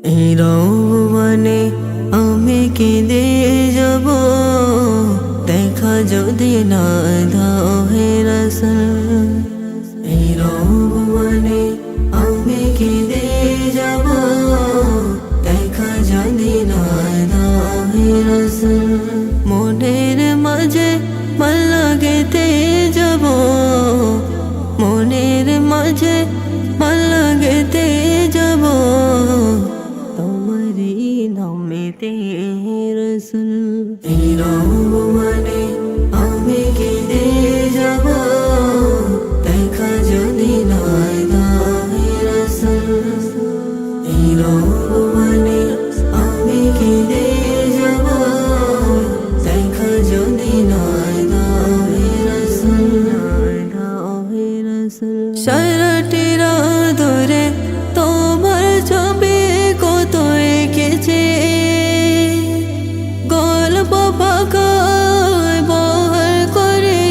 এই রৌবনে আমি কেঁদে যাব, দেখা যদি না দাও হে রাসূল। এই রৌবনে আমি কেঁদে যাব, দেখা যদি না দাও হে রাসূল। মনের মাঝে মালা গেঁথে যাব, মনের মাঝে মালা গেঁথে যাব, তোমারই নামেতে রাসূল। এই রৌবনে আমি কেঁদে যাব, দেখা যদি না দাও হে রাসূল। এই রৌবনে আমি কেঁদে যাব, দেখা যদি না দাও হে রাসূল। সারাটি রাত ধরে তোমার ছবি কত এঁকেছে, গল্প পাকায় বহাল করে,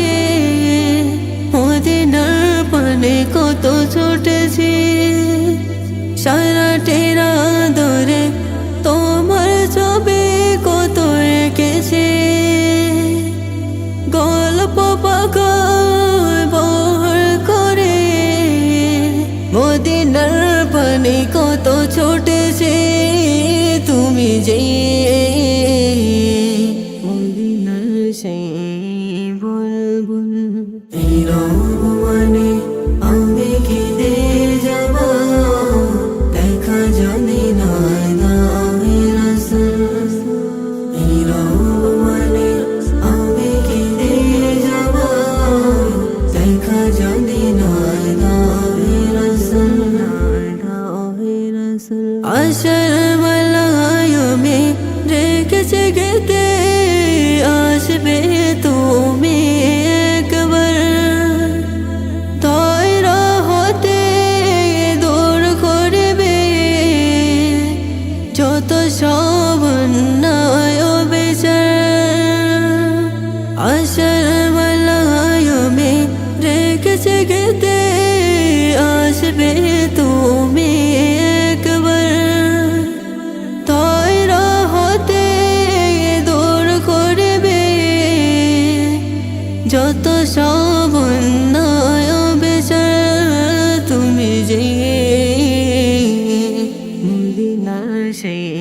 মদিনার পানে কত ছুটেছি। সারাটি রাত ধরে তোমার ছবি কত এঁকেছে, গল্প পাকায় বহাল করে, মদিনার পানে কত ছুটেছে। তুমি যে মদিনার সেই বুলবুল। এই রৌবনে আমি কেঁদে যাব, দেখা যদি না দাও হে রাসূল। এই রৌবনে আমি কেঁদে যাব, দেখা যদি না দাও হে রাসূল। আশার মালায় আমি রেখেছি গেঁথে, আসবে তুমি একবার, তয়রা হতে দূর করবে যত সব অন্যায় বিচার। আশার মালায় আমি রেখেছি গেঁথে, আসবে তুমি একবার, তয়রা হতে দূর করবে যত সব অন্যায় বিচার। তুমি যে মদিনার সেই